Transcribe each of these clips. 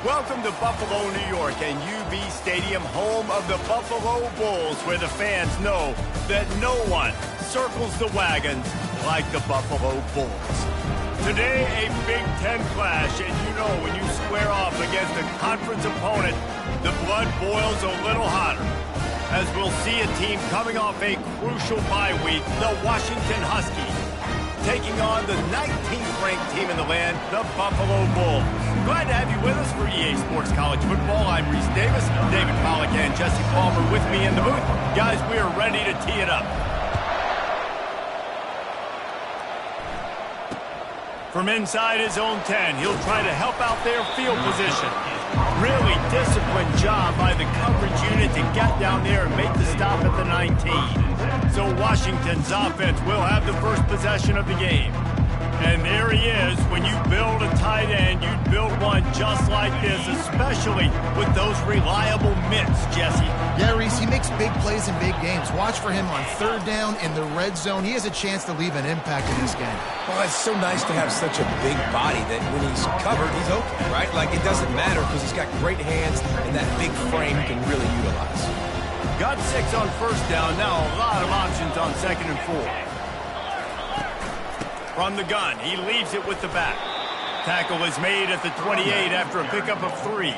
Welcome to Buffalo, New York, and UB Stadium, home of the Buffalo Bulls, where the fans know that no one circles the wagons like the Buffalo Bulls. Today, a Big Ten clash, and you know when you square off against a conference opponent, the blood boils a little hotter. As we'll see a team coming off a crucial bye week, the Washington Huskies, taking on the 19th ranked team in the land, the Buffalo Bulls. Glad to have you with us for EA Sports College Football. I'm Reese Davis, David Pollack, and Jesse Palmer with me in the booth. Guys, we are ready to tee it up. From inside his own 10, he'll try to help out their field position. Really disciplined job by the coverage unit to get down there and make the stop at the 19. So Washington's offense will have the first possession of the game. And there he is. When you build a tight end, you build one just like this, especially with those reliable mitts, Jesse. Yeah, Reese, he makes big plays in big games. Watch for him on third down in the red zone. He has a chance to leave an impact in this game. Well, it's so nice to have such a big body that when he's covered, he's okay, right? Like, it doesn't matter because he's got great hands and that big frame he can really utilize. Got 6 on first down. Now a lot of options on 2nd and 4. From the gun, he leaves it with the back. Tackle is made at the 28 after a pickup of 3.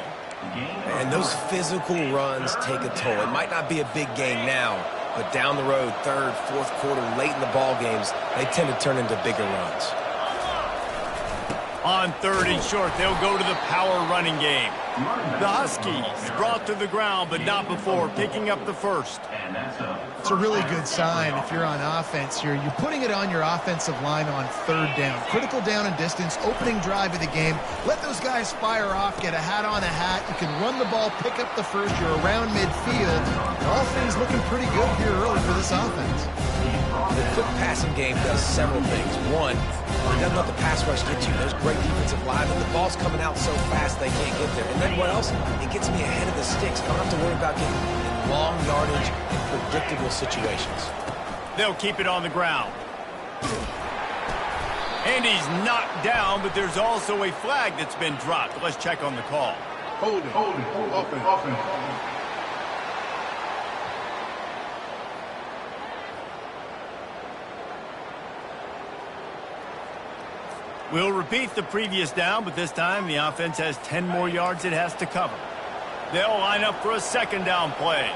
And those physical runs take a toll. It might not be a big game now, but down the road, third, fourth quarter, late in the ball games, they tend to turn into bigger runs. On 3rd and short, they'll go to the power running game. The Huskies brought to the ground, but not before picking up the first. It's a really good sign if you're on offense here. You're putting it on your offensive line on third down. Critical down and distance, opening drive of the game. Let those guys fire off, get a hat on a hat. You can run the ball, pick up the first. You're around midfield. All things looking pretty good here early for this offense. The quick passing game does several things. One, it doesn't let the pass rush get you. There's great defensive line, and the ball's coming out so fast they can't get there. And then what else? It gets me ahead of the sticks. I don't have to worry about getting in long yardage and predictable situations. They'll keep it on the ground. And he's knocked down, but there's also a flag that's been dropped. Let's check on the call. Hold it, offense. We'll repeat the previous down, but this time the offense has 10 more yards it has to cover. They'll line up for a 2nd down play.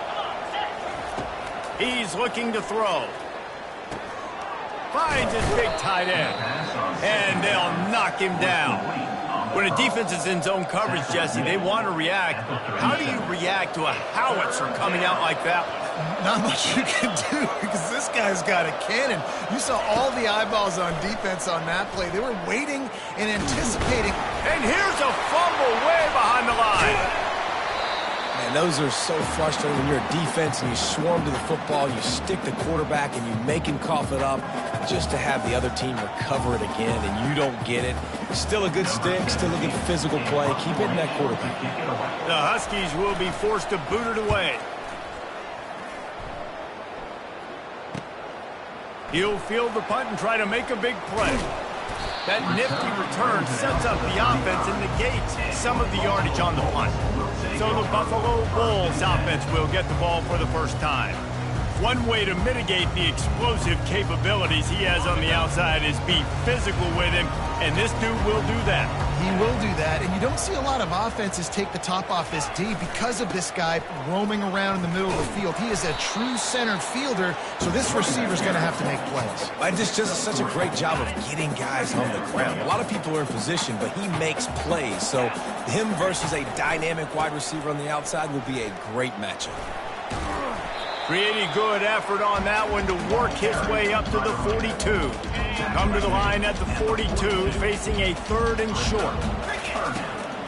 He's looking to throw. Finds his big tight end. And they'll knock him down. When a defense is in zone coverage, Jesse, they want to react. How do you react to a howitzer coming out like that? Not much you can do because this guy's got a cannon. You saw all the eyeballs on defense on that play. They were waiting and anticipating. And here's a fumble way behind the line. Man, those are so frustrating when you're a defense and you swarm to the football, you stick the quarterback and you make him cough it up just to have the other team recover it again and you don't get it. Still a good stick, still a good physical play. Keep hitting that quarterback. The Huskies will be forced to boot it away. He'll field the punt and try to make a big play. That nifty return sets up the offense and negates some of the yardage on the punt. So the Buffalo Bulls offense will get the ball for the first time. One way to mitigate the explosive capabilities he has on the outside is be physical with him, and this dude will do that. He will do that, and you don't see a lot of offenses take the top off this D because of this guy roaming around in the middle of the field. He is a true center fielder, so this receiver's going to have to make plays. And just does such a great job of getting guys on the ground. A lot of people are in position, but he makes plays. So him versus a dynamic wide receiver on the outside will be a great matchup. Pretty good effort on that one to work his way up to the 42. Come to the line at the 42, facing a 3rd and short.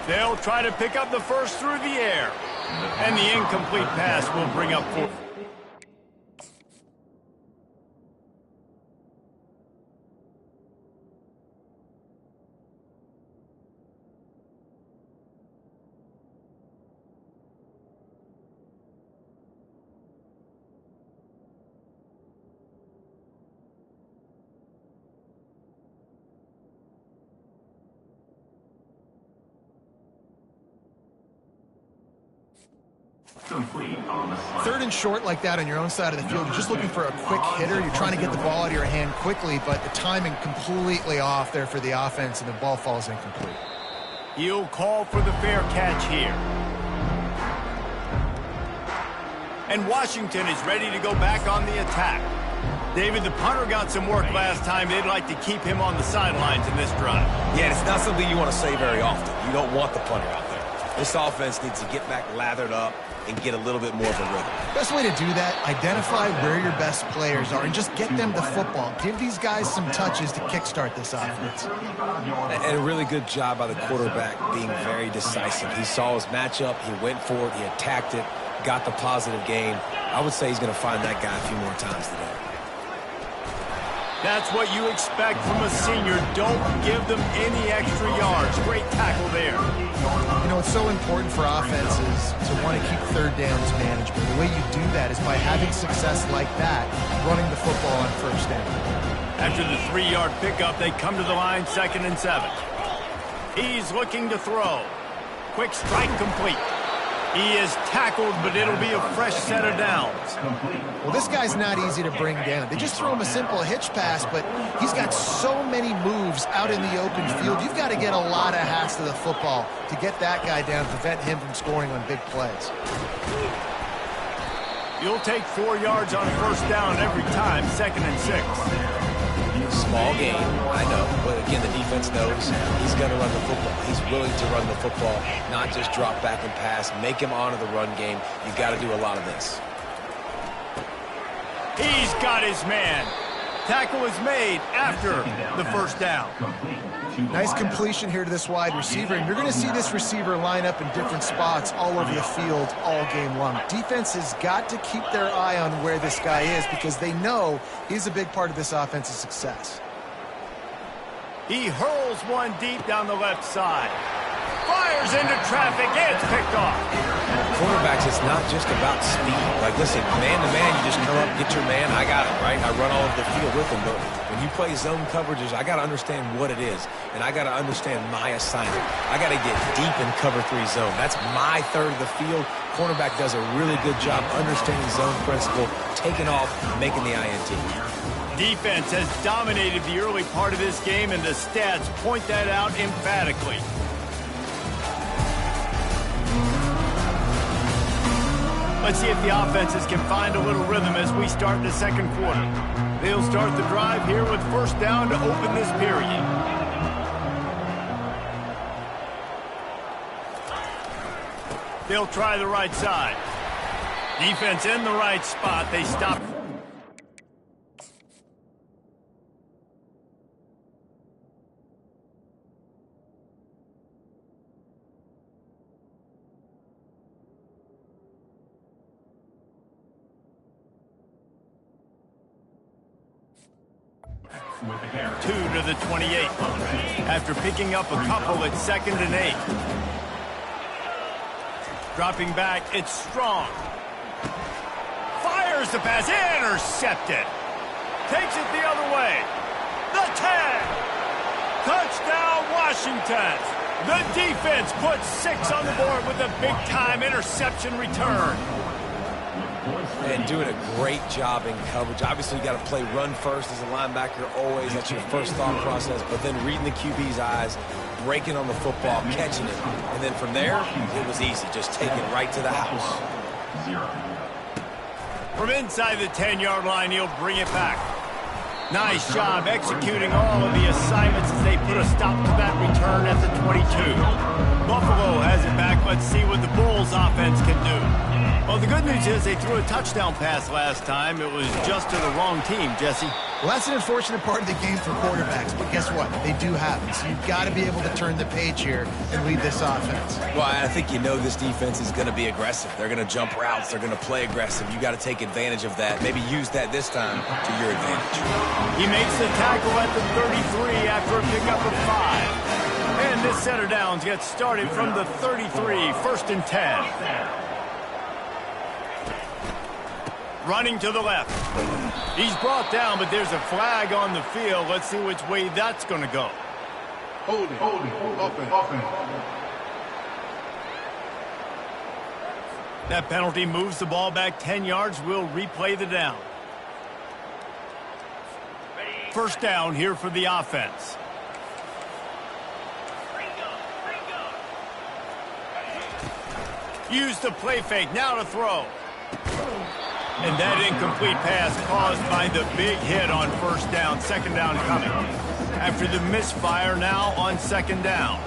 They'll try to pick up the first through the air. And the incomplete pass will bring up 4. Third and short like that on your own side of the field, you're just looking for a quick hitter. You're trying to get the ball out of your hand quickly, but the timing completely off there for the offense, and the ball falls incomplete. He'll call for the fair catch here. And Washington is ready to go back on the attack. David, the punter got some work last time. They'd like to keep him on the sidelines in this drive. Yeah, it's not something you want to say very often. You don't want the punter out there. This offense needs to get back lathered up and get a little bit more of a rhythm. Best way to do that, identify where your best players are and just get them the football. Give these guys some touches to kickstart this offense. And a really good job by the quarterback being very decisive. He saw his matchup, he went for it, he attacked it, got the positive gain. I would say he's going to find that guy a few more times today. That's what you expect from a senior. Don't give them any extra yards. Great tackle there. You know, it's so important for offenses to want to keep third downs manageable. The way you do that is by having success like that, running the football on first down. After the 3-yard pickup, they come to the line, 2nd and 7. He's looking to throw. Quick strike complete. He is tackled, but it'll be a fresh set of downs. Well, this guy's not easy to bring down. They just throw him a simple hitch pass, but he's got so many moves out in the open field. You've got to get a lot of hats to the football to get that guy down, prevent him from scoring on big plays. You'll take 4 yards on first down every time, 2nd and 6. Small game, I know, but again, the defense knows he's going to run the football. He's willing to run the football, not just drop back and pass, make him honor the run game. You've got to do a lot of this. He's got his man. Tackle is made after the first down. Nice completion here to this wide receiver, and you're going to see this receiver line up in different spots all over the field all game long. Defense has got to keep their eye on where this guy is because they know he's a big part of this offense's success. He hurls one deep down the left side. Fires into traffic, and it's picked off. Quarterbacks, it's not just about speed. Like, listen, man-to-man, you just come up, get your man, I got it, right? I run all over the field with him, but when you play zone coverages, I got to understand what it is, and I got to understand my assignment. I got to get deep in cover 3 zone. That's my third of the field. Cornerback does a really good job understanding zone principle, taking off, making the INT. Defense has dominated the early part of this game, and the stats point that out emphatically. Let's see if the offenses can find a little rhythm as we start the second quarter. They'll start the drive here with first down to open this period. They'll try the right side. Defense in the right spot. They stop. Two to the 28. After picking up a couple at 2nd and 8. Dropping back, it's Strong. Fires the pass, intercepted. Takes it the other way. The 10. Touchdown, Washington. The defense puts 6 on the board with a big-time interception return. And doing a great job in coverage. Obviously, you got to play run first as a linebacker always. That's your first thought process. But then reading the QB's eyes, breaking on the football, catching it. And then from there, it was easy. Just take it right to the house. From inside the 10-yard line, he'll bring it back. Nice job executing all of the assignments as they put a stop to that return at the 22. Buffalo has it back. Let's see what the Bulls offense can do. Well, the good news is they threw a touchdown pass last time. It was just to the wrong team, Jesse. Well, that's an unfortunate part of the game for quarterbacks, but guess what? They do happen. So you've got to be able to turn the page here and lead this offense. Well, I think you know this defense is going to be aggressive. They're going to jump routes. They're going to play aggressive. You got to take advantage of that. Maybe use that this time to your advantage. He makes the tackle at the 33 after a pickup of 5. And this set of downs gets started from the 33, 1st and 10. Running to the left. He's brought down, but there's a flag on the field. Let's see which way that's going to go. Holding, offense. That penalty moves the ball back 10 yards. We'll replay the down. First down here for the offense. Use the play fake. Now to throw. And that incomplete pass caused by the big hit on first down. Second down coming. After the misfire, now on second down.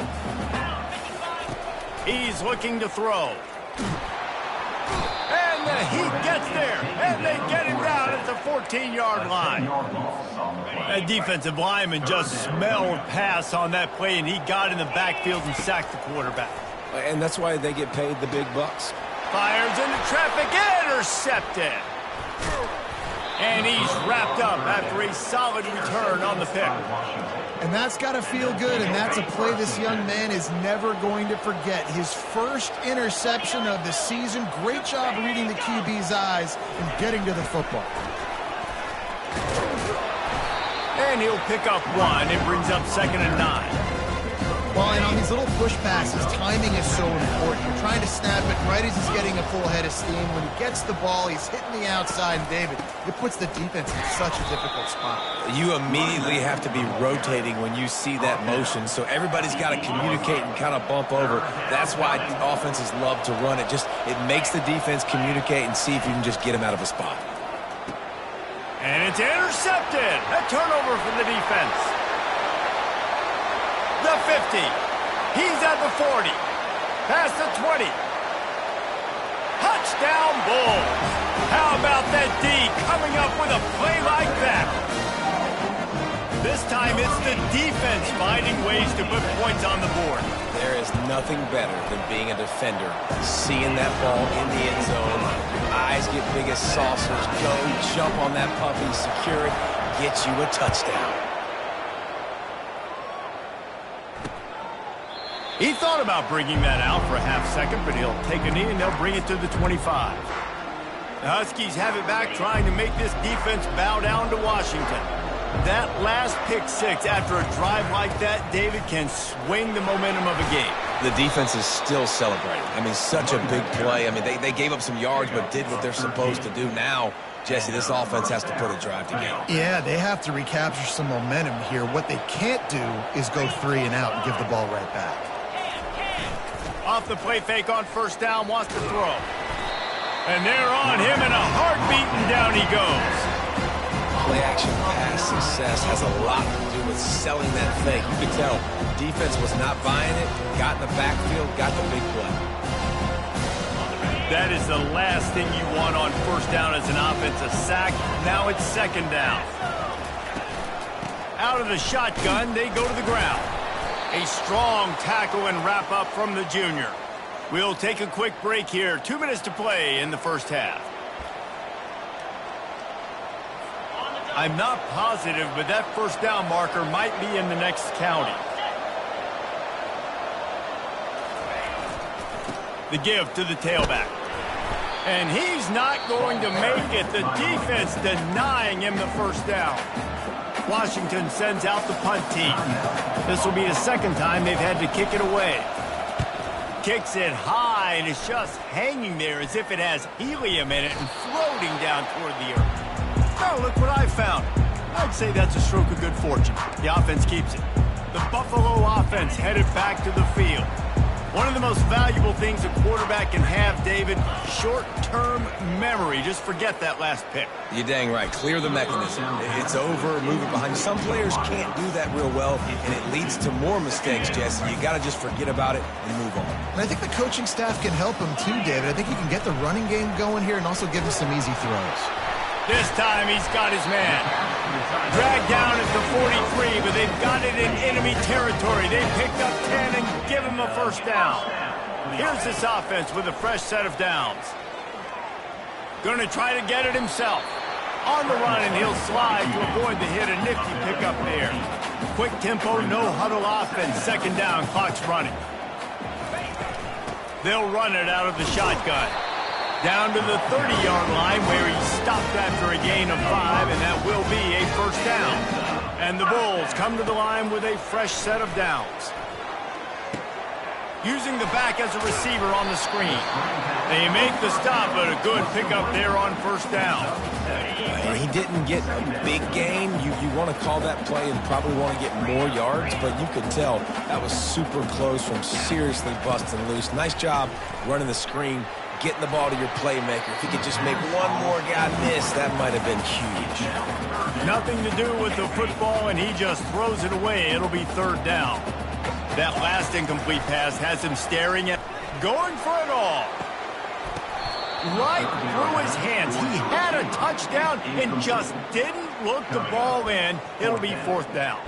He's looking to throw. And he gets there. And they get him down at the 14-yard line. That defensive lineman just smelled pass on that play, and he got in the backfield and sacked the quarterback. And that's why they get paid the big bucks. Fires into traffic, intercepted. And he's wrapped up after a solid return on the pick. And that's got to feel good, and that's a play this young man is never going to forget. His first interception of the season. Great job reading the QB's eyes and getting to the football. And he'll pick up one. It brings up 2nd and 9. Well, and on these little push passes, timing is so important. You're trying to snap it right as he's getting a full head of steam. When he gets the ball, he's hitting the outside. And, David, it puts the defense in such a difficult spot. You immediately have to be rotating when you see that motion, so everybody's got to communicate and kind of bump over. That's why offenses love to run it. It makes the defense communicate and see if you can just get him out of a spot. And it's intercepted. A turnover for the defense. The 50. He's at the 40. Past the 20. Touchdown Bulls. How about that D coming up with a play like that? This time it's the defense finding ways to put points on the board. There is nothing better than being a defender, seeing that ball in the end zone. Your eyes get big as saucers. Go, jump on that puppy, secure it, get you a touchdown. He thought about bringing that out for a half second, but he'll take a knee and they'll bring it to the 25. The Huskies have it back, trying to make this defense bow down to Washington. That last pick six after a drive like that, David, can swing the momentum of a game. The defense is still celebrating. I mean, such a big play. I mean, they gave up some yards but did what they're supposed to do. Now, Jesse, this offense has to put a drive together. Yeah, they have to recapture some momentum here. What they can't do is go 3 and out and give the ball right back. Off the play fake on first down, wants to throw. And they're on him in a heartbeat, and down he goes. Play-action pass success has a lot to do with selling that fake. You could tell defense was not buying it, got in the backfield, got the big play. That is the last thing you want on first down as an offensive sack. Now it's second down. Out of the shotgun, they go to the ground. A strong tackle and wrap up from the junior. We'll take a quick break here. 2 minutes to play in the first half. I'm not positive, but that first down marker might be in the next county. The give to the tailback. And he's not going to make it. The defense denying him the first down. Washington sends out the punt team. This will be the second time they've had to kick it away. Kicks it high, and it's just hanging there as if it has helium in it and floating down toward the earth. Oh, look what I found. I'd say that's a stroke of good fortune. The offense keeps it. The Buffalo offense headed back to the field. One of the most valuable things a quarterback can have, David, short-term memory. Just forget that last pick. You're dang right. Clear the mechanism. It's over, move it behind you. Some players can't do that real well, and it leads to more mistakes, Jesse. You got to just forget about it and move on. And I think the coaching staff can help him too, David. I think he can get the running game going here and also give him some easy throws. This time he's got his man. Dragged down at the 43, but they've got it in enemy territory. They picked up 10 and give him a first down. Here's this offense with a fresh set of downs. Going to try to get it himself. On the run, and he'll slide to avoid the hit. A nifty pickup there. Quick tempo, no huddle offense. Second down, clock's running. They'll run it out of the shotgun. Down to the 30-yard line where he stopped after a gain of 5, and that will be a first down. And the Bulls come to the line with a fresh set of downs. using the back as a receiver on the screen. They make the stop, but a good pickup there on first down. He didn't get a big gain. You want to call that play and probably want to get more yards, but you could tell that was super close from seriously busting loose. Nice job running the screen, getting the ball to your playmaker. If he could just make one more guy miss, that might have been huge. Nothing to do with the football, and he just throws it away. It'll be third down. That last incomplete pass has him staring at, going for it all. Right through his hands. He had a touchdown and just didn't look the ball in. It'll be fourth down.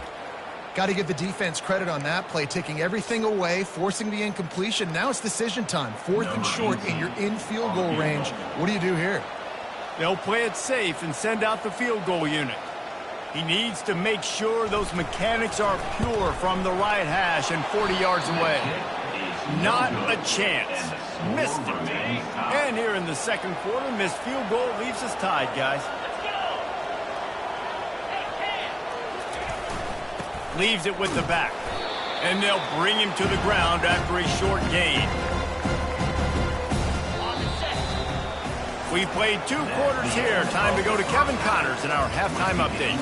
Got to give the defense credit on that play, taking everything away, forcing the incompletion. Now it's decision time. Fourth and short, and you're in field goal range. What do you do here? They'll play it safe and send out the field goal unit. He needs to make sure those mechanics are pure from the right hash and 40 yards away. Not a chance. Missed it. And here in the second quarter, missed field goal leaves us tied, guys. Leaves it with the back. And they'll bring him to the ground after a short gain. We played 2 quarters here. Time to go to Kevin Connors in our halftime update.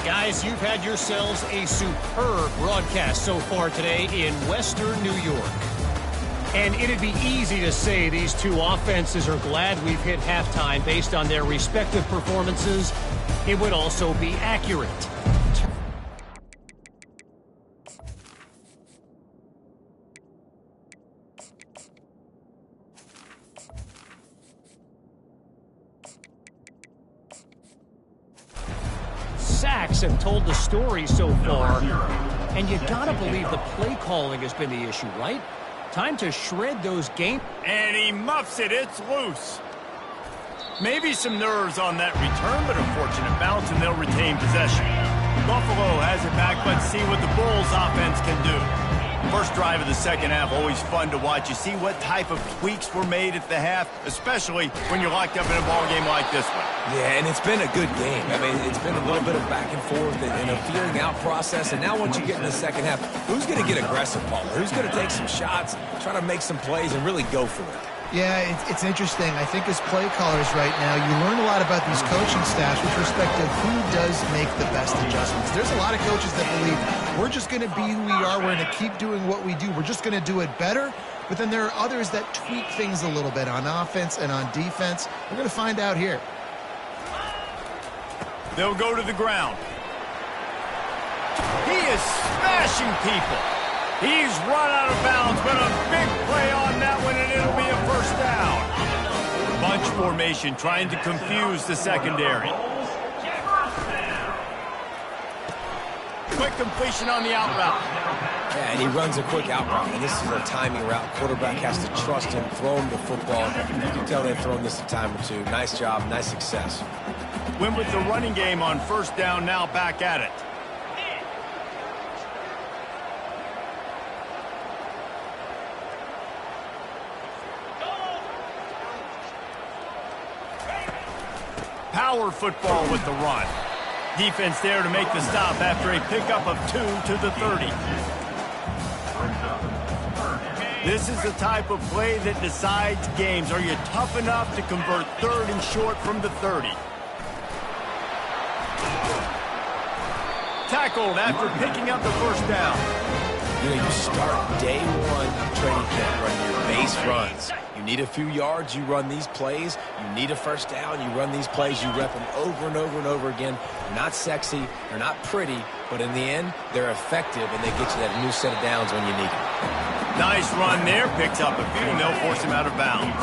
Guys, you've had yourselves a superb broadcast so far today in Western New York. And it'd be easy to say these two offenses are glad we've hit halftime based on their respective performances. It would also be accurate. Sacks have told the story so far, and you gotta believe the play calling has been the issue, right? Time to shred those game. And he muffs it. It's loose. Maybe some nerves on that return, but a fortunate bounce, and they'll retain possession. Buffalo has it back. Let's see what the Bulls offense can do. First drive of the second half, always fun to watch. You see what type of tweaks were made at the half, especially when you're locked up in a ball game like this one. Yeah, and it's been a good game. I mean, it's been a little bit of back and forth and a feeling out process. And now once you get in the second half, who's going to get aggressive, Paul? Who's going to take some shots, try to make some plays, and really go for it? Yeah, it's interesting. I think as play callers right now, you learn a lot about these coaching staffs with respect to who does make the best adjustments. There's a lot of coaches that believe we're just going to be who we are. We're going to keep doing what we do. We're just going to do it better. But then there are others that tweak things a little bit on offense and on defense. We're going to find out here. They'll go to the ground. He is smashing people. He's run out of bounds, but a big play on that one, and it'll be a first down. Bunch formation trying to confuse the secondary. Quick completion on the out route. Yeah, and he runs a quick out route, and this is a timing route. Quarterback has to trust him, throw him the football. You can tell they've thrown this a time or two. Nice job, nice success. Went with the running game on first down, now back at it. Power football with the run. Defense there to make the stop after a pickup of 2 to the 30. This is the type of play that decides games. Are you tough enough to convert third and short from the 30? Tackled after picking up the first down. You know, you start day one training camp running your base runs. You need a few yards, you run these plays. You need a first down, you run these plays. You rep them over and over and over again. They're not sexy, they're not pretty, but in the end, they're effective, and they get you that new set of downs when you need them. Nice run there, picks up a few, and they'll force him out of bounds.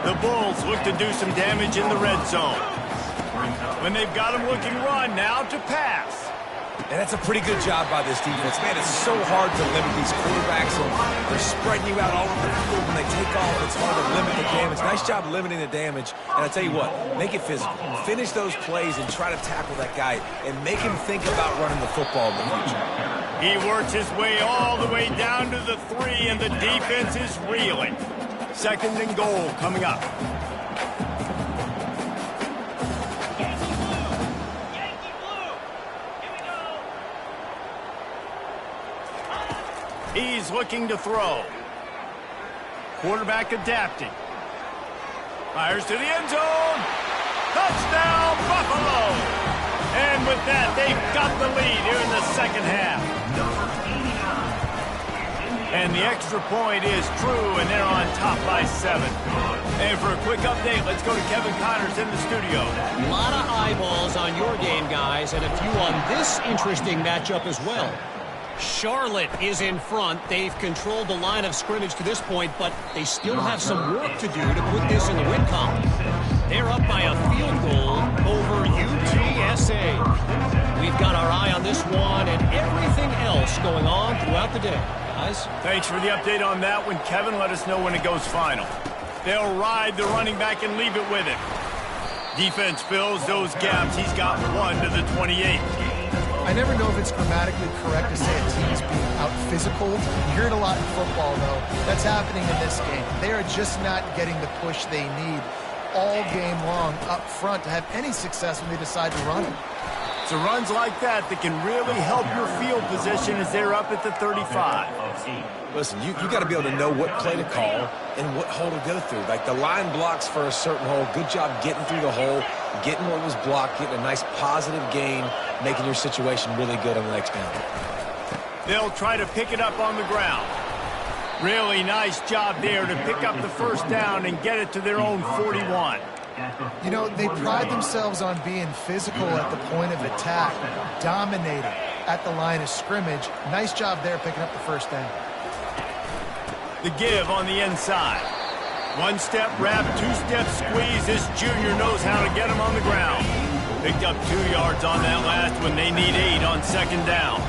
The Bulls look to do some damage in the red zone. When they've got him looking run, now to pass. And that's a pretty good job by this defense. Man, it's so hard to limit these quarterbacks. And they're spreading you out all over the field. When they take off, it's hard to limit the damage. Nice job limiting the damage. And I tell you what, make it physical. Finish those plays and try to tackle that guy and make him think about running the football in the future. He works his way all the way down to the 3, and the defense is reeling. Second and goal coming up. He's looking to throw. quarterback adapting. Fires to the end zone. Touchdown, Buffalo! And with that, they've got the lead here in the second half. And the extra point is true, and they're on top by 7. And for a quick update, let's go to Kevin Connors in the studio. A lot of eyeballs on your game, guys, and a few on this interesting matchup as well. Charlotte is in front. They've controlled the line of scrimmage to this point, but they still have some work to do to put this in the win column. They're up by a field goal over UTSA. We've got our eye on this one and everything else going on throughout the day. Guys? Thanks for the update on that one, Kevin. Let us know when it goes final. They'll ride the running back and leave it with him. Defense fills those gaps. He's got 1 to the 28. I never know if it's grammatically correct to say a team's being out-physical. You hear it a lot in football, though. That's happening in this game. They are just not getting the push they need all game long up front to have any success when they decide to run it. So runs like that can really help your field position as they're up at the 35. Listen, you got to be able to know what play to call and what hole to go through. Like the line blocks for a certain hole. Good job getting through the hole, getting what was blocked, getting a nice positive gain, making your situation really good on the next down. They'll try to pick it up on the ground. Really nice job there to pick up the first down and get it to their own 41. You know, they pride themselves on being physical at the point of attack, dominating at the line of scrimmage. Nice job there picking up the first down. The give on the inside. One-step wrap, two-step squeeze. This junior knows how to get him on the ground. Picked up 2 yards on that last one. They need 8 on second down.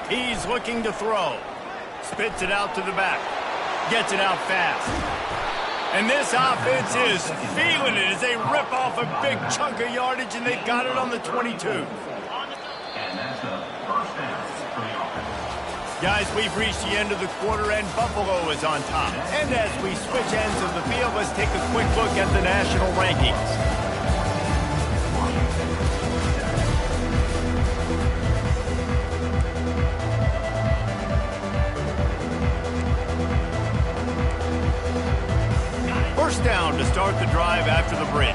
He's looking to throw. Spits it out to the back. Gets it out fast. And this offense is feeling it as they rip off a big chunk of yardage, and they've got it on the 22. Guys, we've reached the end of the quarter, and Buffalo is on top. And as we switch ends of the field, let's take a quick look at the national rankings. First down to start the drive after the break.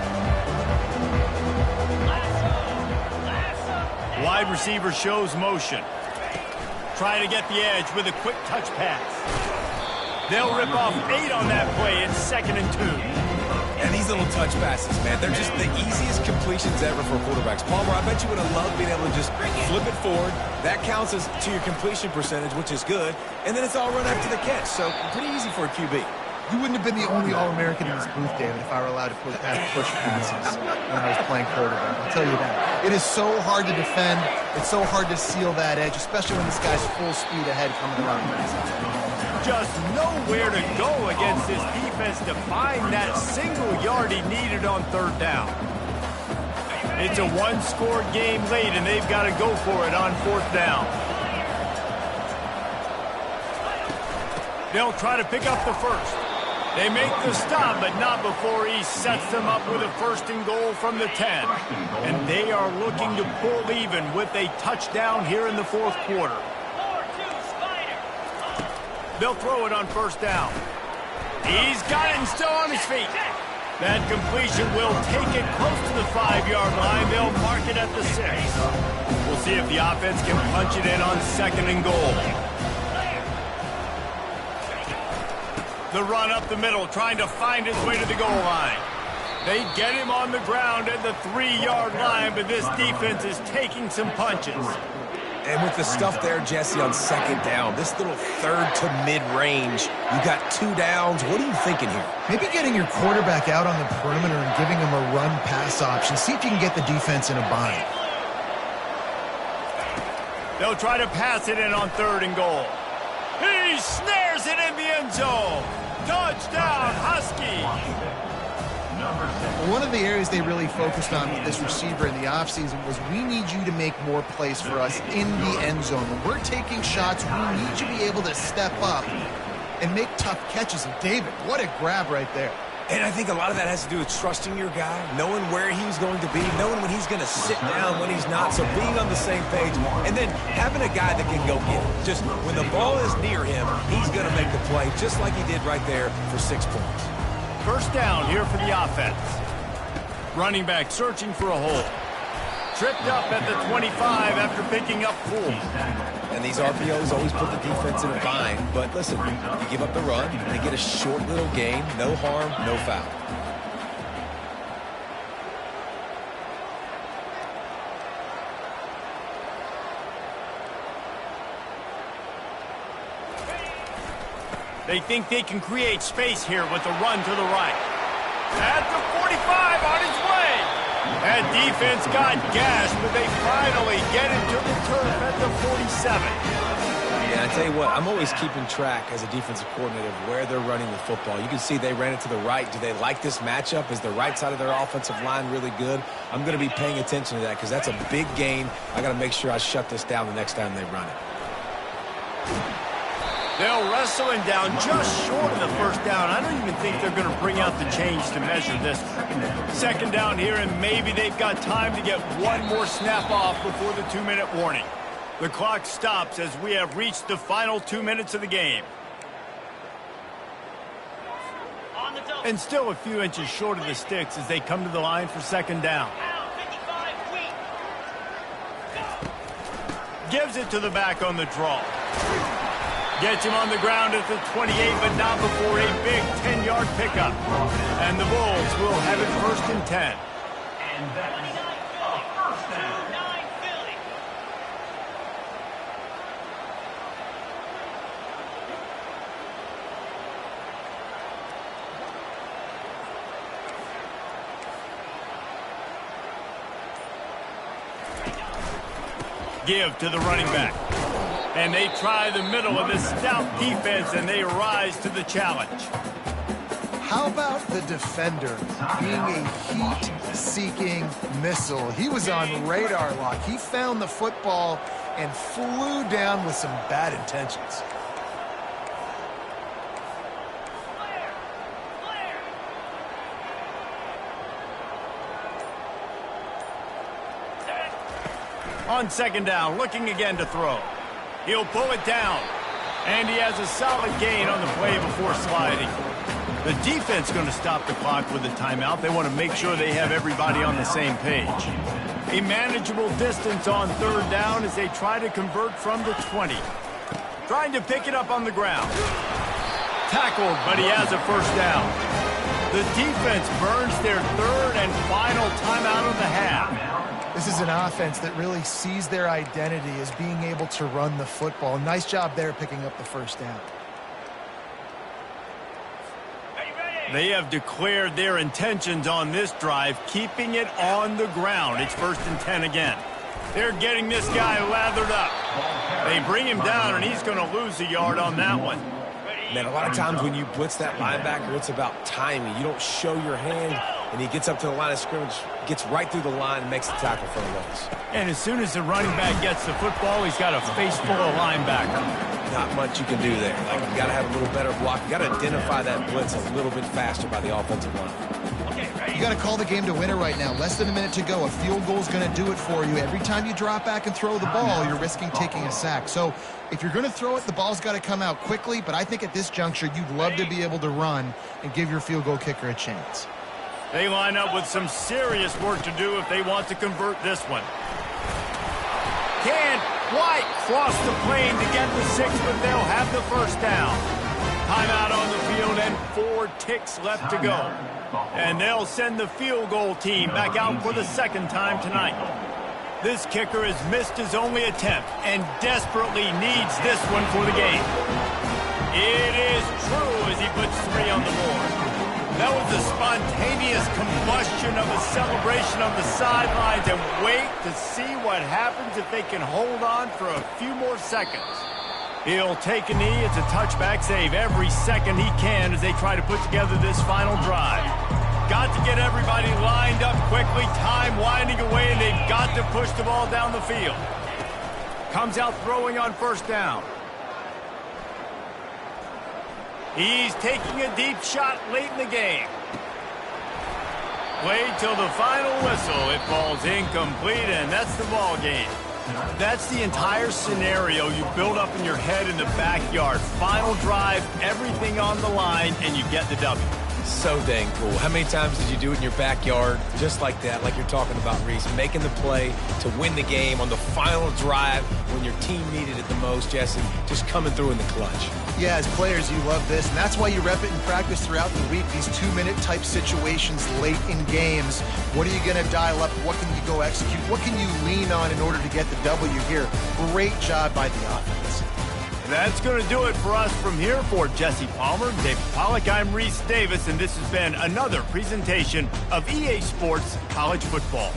Wide receiver shows motion. Trying to get the edge with a quick touch pass. They'll rip off 8 on that play. It's 2nd and 2. And these little touch passes, man, they're just the easiest completions ever for quarterbacks. Palmer, I bet you would have loved being able to just flip it forward. That counts as to your completion percentage, which is good. And then it's all run after the catch. So pretty easy for a QB. You wouldn't have been the only All-American in this booth, David, if I were allowed to push passes when I was playing quarterback. I'll tell you that. It is so hard to defend. It's so hard to seal that edge, especially when this guy's full speed ahead coming around the backside. Just nowhere to go against this defense to find that single yard he needed on third down. It's a one-score game late, and they've got to go for it on fourth down. They'll try to pick up the first. They make the stop, but not before he sets them up with a 1st and goal from the 10. And they are looking to pull even with a touchdown here in the fourth quarter. They'll throw it on first down. He's got it and still on his feet. That completion will take it close to the 5-yard line. They'll mark it at the 6. We'll see if the offense can punch it in on 2nd and goal. The run up the middle, trying to find his way to the goal line. They get him on the ground at the 3-yard line, but this defense is taking some punches. And with the stuff there, Jesse, on 2nd down, this little 3rd to mid-range, you got 2 downs. What are you thinking here? Maybe getting your quarterback out on the perimeter and giving him a run-pass option. See if you can get the defense in a bind. They'll try to pass it in on 3rd and goal. He snares it in the end zone. Touchdown, Husky. One of the areas they really focused on with this receiver in the offseason was we need you to make more plays for us in the end zone. When we're taking shots, we need you to be able to step up and make tough catches. And David, what a grab right there. And I think a lot of that has to do with trusting your guy, knowing where he's going to be, knowing when he's going to sit down, when he's not, so being on the same page, and then having a guy that can go get it. Just when the ball is near him, he's going to make the play, just like he did right there for 6 points. First down here for the offense. Running back searching for a hole. Tripped up at the 25 after picking up 4. And these RPOs always put the defense in a bind. But listen, you give up the run, and they get a short little gain. No harm, no foul. They think they can create space here with a run to the right. At the 45 on his way. That defense got gashed, but they finally get him to the turf at the 47. Yeah, I tell you what, I'm always keeping track as a defensive coordinator of where they're running the football. You can see they ran it to the right. Do they like this matchup? Is the right side of their offensive line really good? I'm going to be paying attention to that because that's a big gain. I got to make sure I shut this down the next time they run it. They'll wrestle him down just short of the first down. I don't even think they're going to bring out the change to measure this. Second down here, and maybe they've got time to get one more snap off before the 2-minute warning. The clock stops as we have reached the final 2 minutes of the game. And still a few inches short of the sticks as they come to the line for second down. Gives it to the back on the draw. Gets him on the ground at the 28, but not before a big 10-yard pickup. And the Bulls will have it 1st and 10. And that's a first down. Give to the running back. And they try the middle of this stout defense, and they rise to the challenge. How about the defender being a heat-seeking missile? He was on radar lock. He found the football and flew down with some bad intentions. On second down, looking again to throw. He'll pull it down. And he has a solid gain on the play before sliding. The defense going to stop the clock with a timeout. They want to make sure they have everybody on the same page. A manageable distance on third down as they try to convert from the 20. Trying to pick it up on the ground. Tackled, but he has a first down. The defense burns their third and final timeout of the half. This is an offense that really sees their identity as being able to run the football. Nice job there picking up the first down. They have declared their intentions on this drive, keeping it on the ground. It's 1st and 10 again. They're getting this guy lathered up. They bring him down, and he's going to lose a yard on that one. Man, a lot of times when you blitz that linebacker, it's about timing. You don't show your hand, and he gets up to the line of scrimmage, gets right through the line, and makes the tackle for the loss. And as soon as the running back gets the football, he's got a face full of linebacker. Not much you can do there. Like, you got to have a little better block. You got to identify that blitz a little bit faster by the offensive line. You got to call the game to win it right now. Less than a minute to go. A field goal is going to do it for you. Every time you drop back and throw the ball, you're risking taking a sack. So if you're going to throw it, the ball's got to come out quickly. But I think at this juncture, you'd love to be able to run and give your field goal kicker a chance. They line up with some serious work to do if they want to convert this one. Can't quite cross the plane to get the 6, but they'll have the first down. Timeout on the field and 4 ticks left to go. And they'll send the field goal team back out for the second time tonight. This kicker has missed his only attempt and desperately needs this one for the game. It is true as he puts 3 on the board. That was a spontaneous combustion of a celebration on the sidelines, and wait to see what happens if they can hold on for a few more seconds. He'll take a knee. It's a touchback save every second he can as they try to put together this final drive. Got to get everybody lined up quickly, time winding away, and they've got to push the ball down the field. Comes out throwing on first down. He's taking a deep shot late in the game. Played till the final whistle. It falls incomplete, and that's the ball game. That's the entire scenario you build up in your head in the backyard. Final drive, everything on the line, and you get the W. So dang cool. How many times did you do it in your backyard just like that, like you're talking about, Reese, making the play to win the game on the final drive when your team needed it the most, Jesse, just coming through in the clutch. Yeah, as players, you love this, and that's why you rep it in practice throughout the week, these 2-minute type situations late in games. What are you going to dial up? What can you go execute? What can you lean on in order to get the W here? Great job by the offense. That's going to do it for us from here. For Jesse Palmer, David Pollack, I'm Reese Davis, and this has been another presentation of EA Sports College Football.